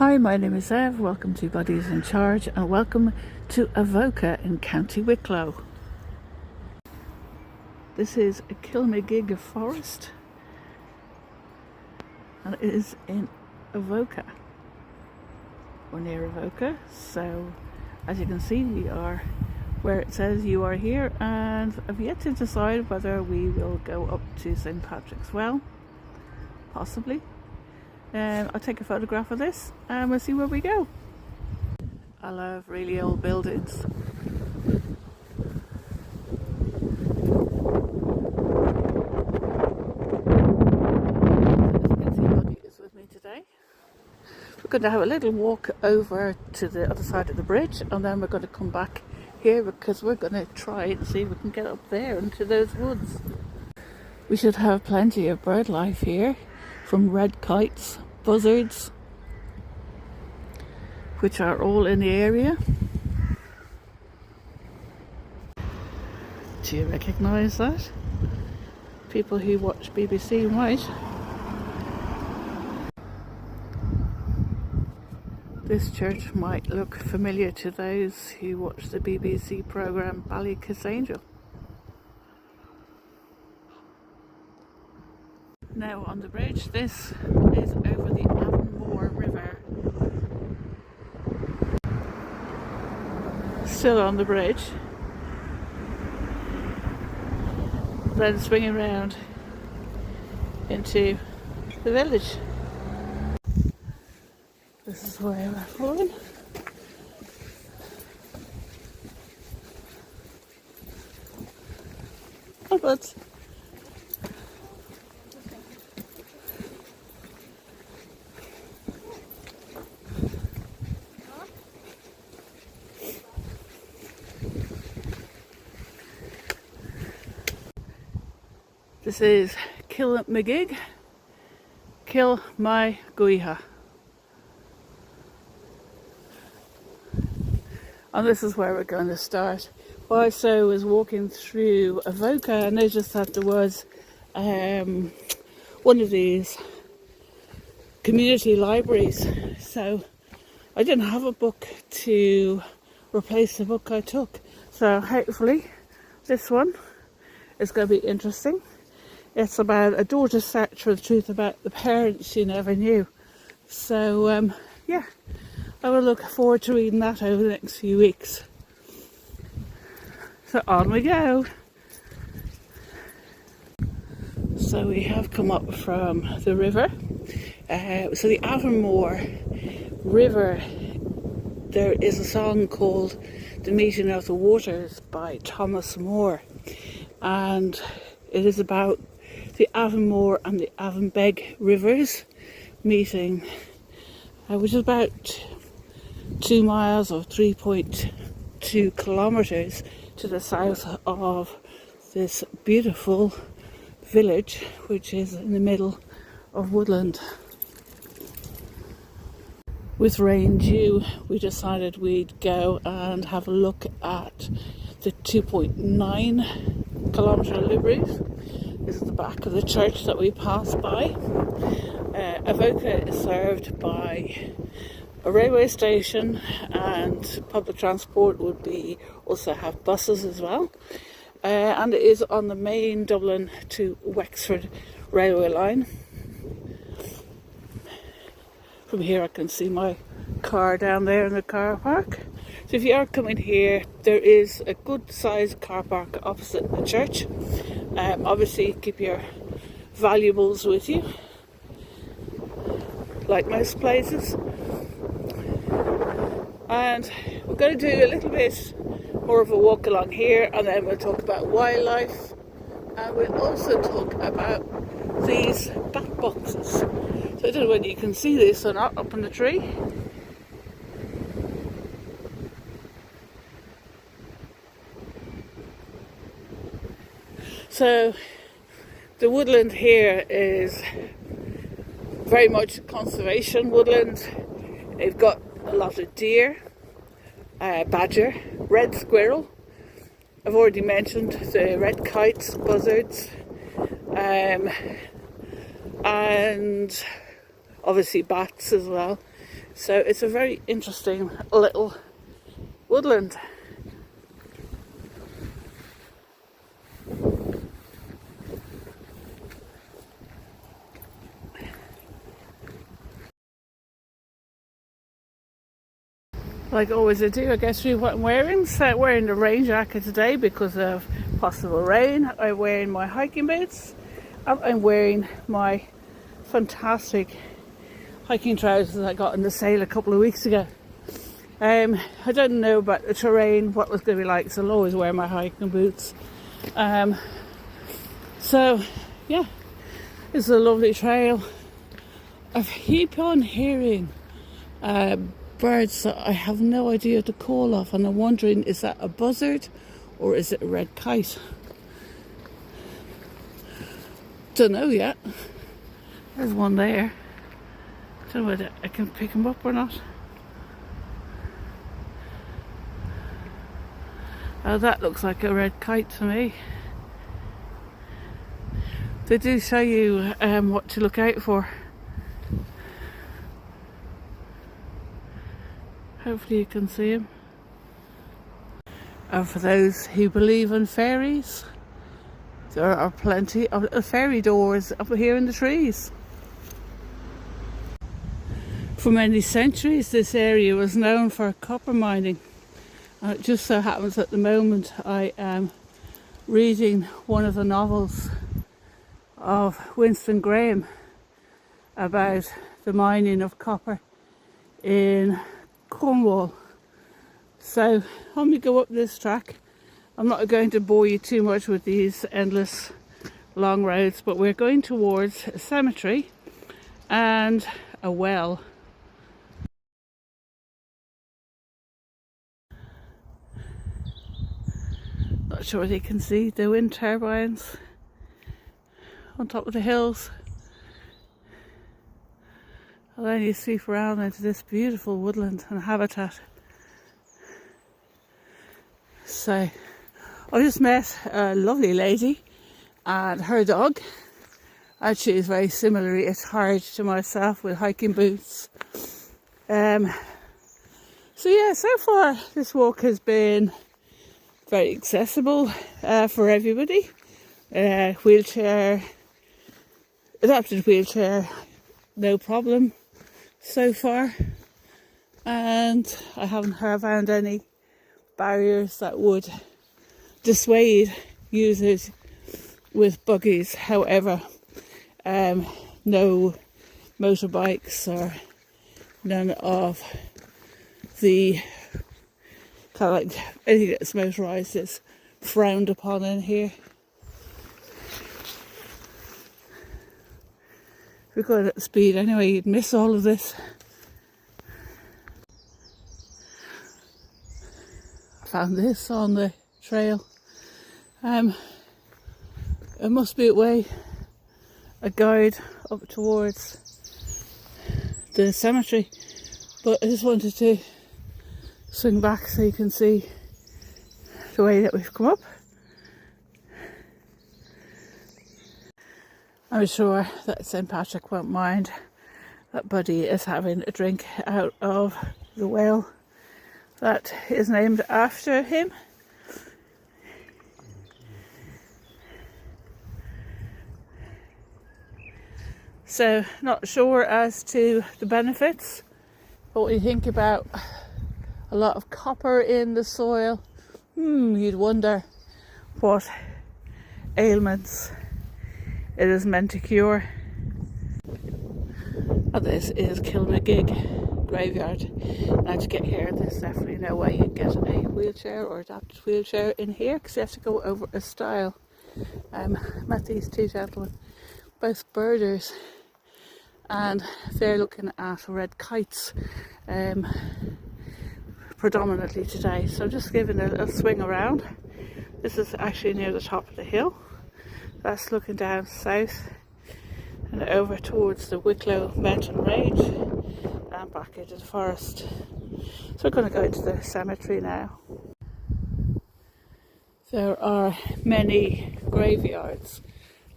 Hi, my name is Ev. Welcome to Bodies in Charge and welcome to Avoca in County Wicklow. This is a Kilmagig forest and it is in Avoca. We're near Avoca, so as you can see we are where it says you are here, and I've yet to decide whether we will go up to St. Patrick's Well, possibly. I'll take a photograph of this and we'll see where we go. I love really old buildings. As you can see, Buddy is with me today. We're going to have a little walk over to the other side of the bridge and then we're going to come back here because we're going to try and see if we can get up there into those woods. We should have plenty of bird life here, from red kites, buzzards, which are all in the area. Do you recognise that? People who watch BBC might. This church might look familiar to those who watch the BBC programme Ballykiss Angel. Now on the bridge, this is over the Avonmore River. Still on the bridge. Then swinging around into the village. This is where we're going. Oh, but this is Kilmagig Kilmagig. And this is where we're going to start. Whilst I was walking through Avoca, I noticed that there was one of these community libraries. So I didn't have a book to replace the book I took. So hopefully this one is going to be interesting. It's about a daughter's search for the truth about the parents she never knew. So yeah, I will look forward to reading that over the next few weeks. So on we go. So we have come up from the river. So the Avonmore River, there is a song called The Meeting of the Waters by Thomas Moore, and it is about the Avonmore and the Avonbeg rivers meeting, which is about 2 miles or 3.2 kilometres to the south of this beautiful village, which is in the middle of woodland. With rain due, we decided we'd go and have a look at the 2.9 kilometre loop route. This is the back of the church that we passed by. Avoca is served by a railway station, and public transport would be also have buses as well. And it is on the main Dublin to Wexford railway line. From here I can see my car down there in the car park. So if you are coming here, there is a good sized car park opposite the church. Obviously keep your valuables with you, like most places. And we're going to do a little bit more of a walk along here, and then we'll talk about wildlife, and we'll also talk about these bat boxes. So I don't know whether you can see this or not up in the tree. So the woodland here is very much conservation woodland. They've got a lot of deer, badger, red squirrel. I've already mentioned the red kites buzzards, and obviously bats as well. So it's a very interesting little woodland. Like always I do, I go through what I'm wearing. So I'm wearing the rain jacket today because of possible rain. I'm wearing my hiking boots. I'm wearing my fantastic hiking trousers I got in the sale a couple of weeks ago. I don't know about the terrain, what was going to be like, so I'll always wear my hiking boots. So yeah, it's a lovely trail. I keep on hearing birds that I have no idea the call of, and I'm wondering, is that a buzzard or is it a red kite? Don't know yet. There's one there. Don't know whether I can pick him up or not. Oh, that looks like a red kite to me. They do show you what to look out for. Hopefully you can see him. And for those who believe in fairies, there are plenty of fairy doors up here in the trees. For many centuries this area was known for copper mining. And it just so happens at the moment I am reading one of the novels of Winston Graham about the mining of copper in Cornwall. So when we go up this track, I'm not going to bore you too much with these endless long roads, but we're going towards a cemetery and a well. Not sure whether you can see the wind turbines on top of the hills. And then you sweep around into this beautiful woodland and habitat. So I just met a lovely lady and her dog. Actually, is very similarly attired to myself with hiking boots. So yeah, so far this walk has been very accessible for everybody. Wheelchair, adapted wheelchair, no problem so far. And I haven't found any barriers that would dissuade users with buggies. However, no motorbikes or none of the kind of like anything that's motorised is frowned upon in here. If you're going at speed anyway, you'd miss all of this. I found this on the trail. It must be a guide up towards the cemetery, but I just wanted to swing back so you can see the way that we've come up. I'm sure that St. Patrick won't mind that Buddy is having a drink out of the well that is named after him. So, not sure as to the benefits, but when you think about a lot of copper in the soil, you'd wonder what ailments it is meant to cure. And this is Kilmagig graveyard. Now to get here, there's definitely no way you'd get a wheelchair or adapted wheelchair in here because you have to go over a stile. Met these two gentlemen, both birders, and they're looking at red kites predominantly today. So I'm just giving a little swing around. This is actually near the top of the hill. That's looking down south and over towards the Wicklow mountain range and back into the forest. So we're going to go into the cemetery now. There are many graveyards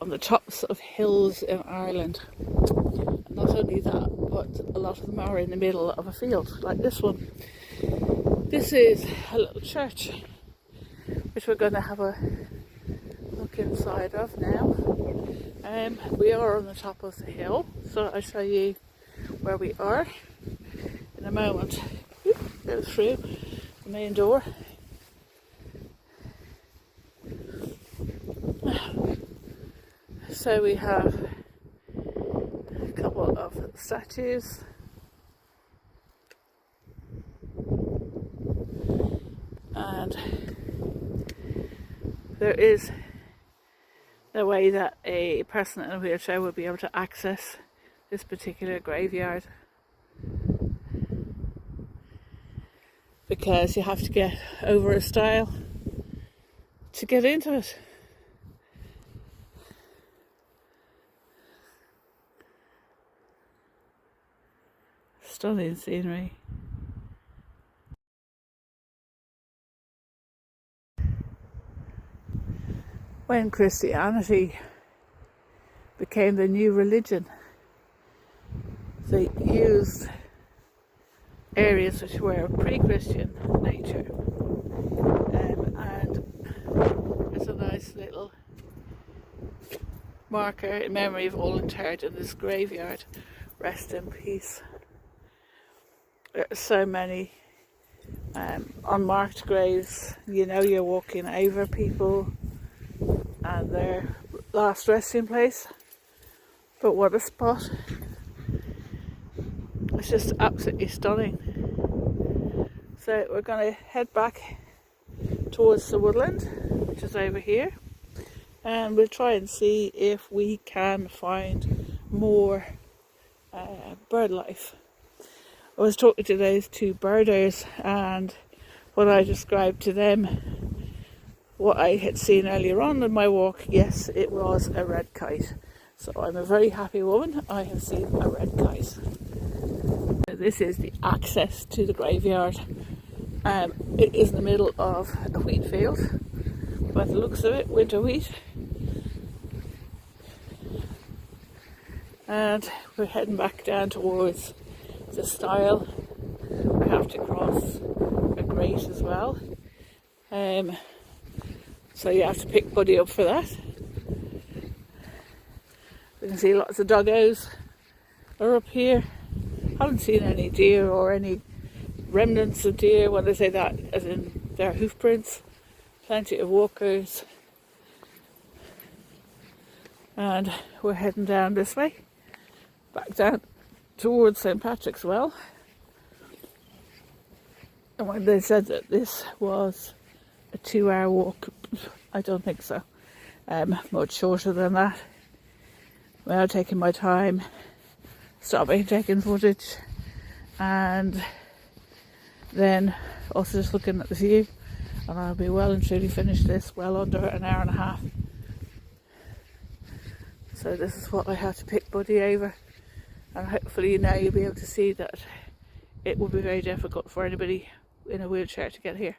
on the tops of hills in Ireland, not only that, but a lot of them are in the middle of a field, like this one. This is a little church, which we're going to have a look inside of now. We are on the top of the hill, so I'll show you where we are in a moment. Go through the main door. So we have a couple of statues. And there is the way that a person in a wheelchair would be able to access this particular graveyard, because you have to get over a stile to get into it. Stunning scenery. When Christianity became the new religion, they used areas which were pre-Christian nature, and it's a nice little marker in memory of all interred in this graveyard. Rest in peace. There are so many unmarked graves. You know, you're walking over people and their last resting place. But what a spot. It's just absolutely stunning. So we're going to head back towards the woodland, which is over here, and we'll try and see if we can find more bird life. I was talking to those two birders, and what I described to them, what I had seen earlier on in my walk, yes, it was a red kite. So I'm a very happy woman. I have seen a red kite. This is the access to the graveyard. It is in the middle of a wheat field. By the looks of it, winter wheat. And we're heading back down towards the stile. We have to cross a grate as well. So you have to pick Buddy up for that. We can see lots of doggos are up here. Haven't seen any deer or any remnants of deer. When I say that, as in their hoof prints. Plenty of walkers. And we're heading down this way, back down towards St. Patrick's Well. And when they said that this was a 2-hour walk, I don't think so. Much shorter than that. Well, taking my time, stopping, taking footage, and then also just looking at the view, and I'll be well and truly finished this well under an hour and a half. So this is what I had to pick Buddy over, and hopefully now you'll be able to see that it will be very difficult for anybody in a wheelchair to get here.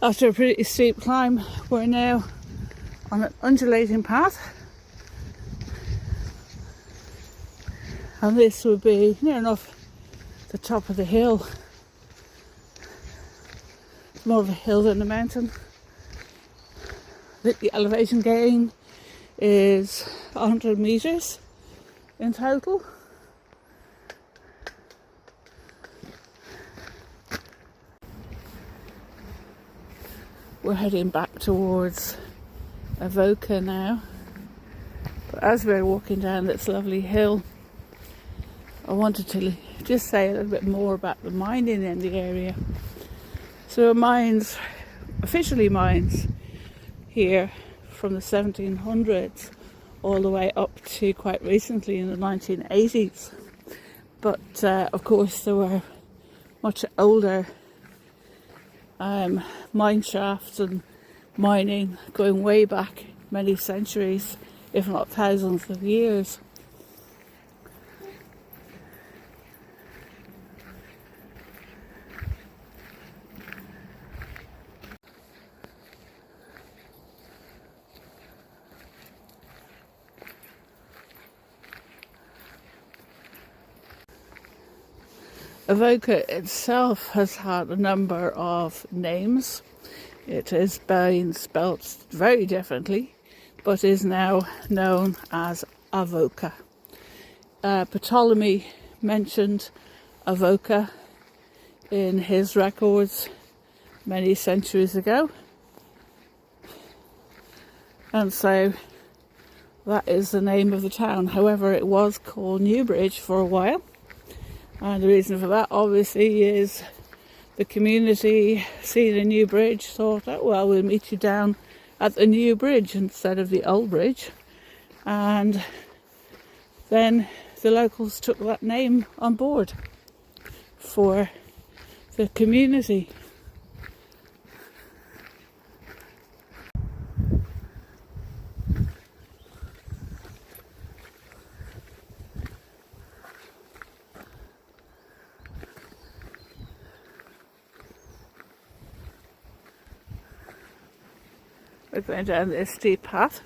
After a pretty steep climb, we're now on an undulating path, and this would be near enough the top of the hill. It's more of a hill than a mountain. I think the elevation gain is 100 metres in total. We're heading back towards Avoca now, but as we're walking down this lovely hill, I wanted to just say a little bit more about the mining in the area. So mines, officially mines here from the 1700s all the way up to quite recently in the 1980s, but of course there were much older mine shafts and mining going way back many centuries if not thousands of years. Avoca itself has had a number of names. It has been spelt very differently, but is now known as Avoca. Ptolemy mentioned Avoca in his records many centuries ago, and so that is the name of the town. However, it was called Newbridge for a while, and the reason for that obviously is the community, seeing a new bridge, thought, oh well, we'll meet you down at the new bridge instead of the old bridge. And then the locals took that name on board for the community. We're going down this steep path.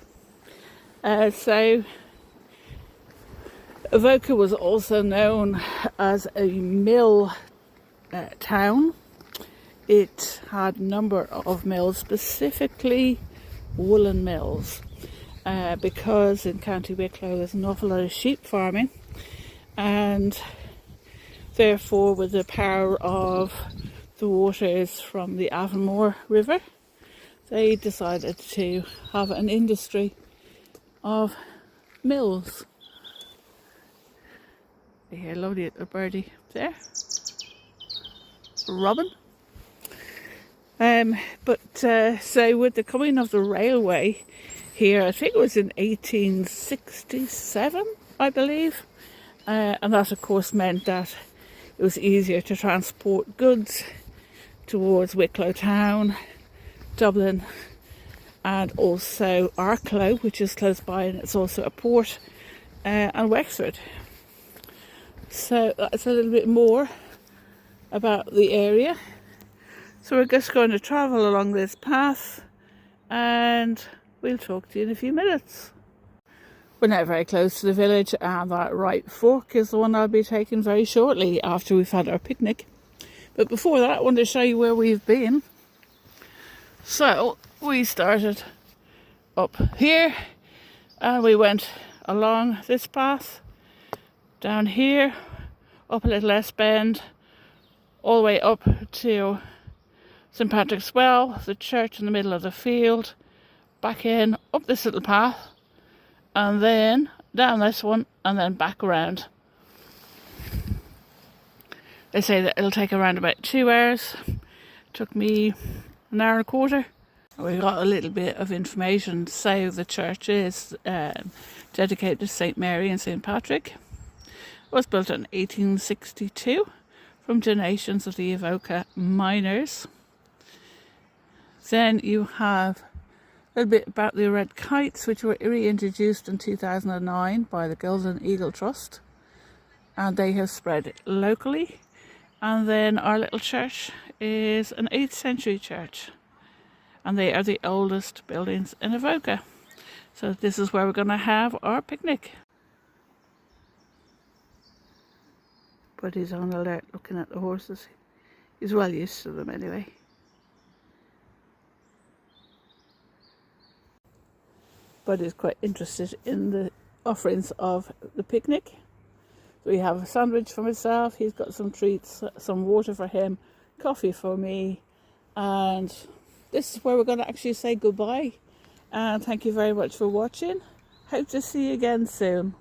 So Avoca was also known as a mill town. It had a number of mills, specifically woolen mills, because in County Wicklow there's an awful lot of sheep farming, and therefore with the power of the waters from the Avonmore River, they decided to have an industry of mills. You hear a lovely little birdie there, robin. So with the coming of the railway here, I think it was in 1867, I believe, and that of course meant that it was easier to transport goods towards Wicklow town, Dublin, and also Wicklow, which is close by, and it's also a port, and Wexford. So that's a little bit more about the area. So we're just going to travel along this path, and we'll talk to you in a few minutes. We're now very close to the village, and that right fork is the one I'll be taking very shortly after we've had our picnic. But before that, I want to show you where we've been. So we started up here, and we went along this path, down here, up a little less bend, all the way up to St Patrick's Well, the church in the middle of the field, back in, up this little path, and then down this one, and then back around. They say that it'll take around about 2 hours. Took me an hour and a quarter. We got a little bit of information. So the church is dedicated to St Mary and St Patrick. It was built in 1862 from donations of the Avoca miners. Then you have a little bit about the Red Kites, which were reintroduced in 2009 by the Golden Eagle Trust, and they have spread it locally. And then our little church is an 8th century church, and they are the oldest buildings in Avoca. So this is where we're going to have our picnic. But he's on alert looking at the horses. He's well used to them anyway. But he's quite interested in the offerings of the picnic. So we have a sandwich for myself, he's got some treats, some water for him, coffee for me, and this is where we're going to actually say goodbye. And thank you very much for watching. Hope to see you again soon.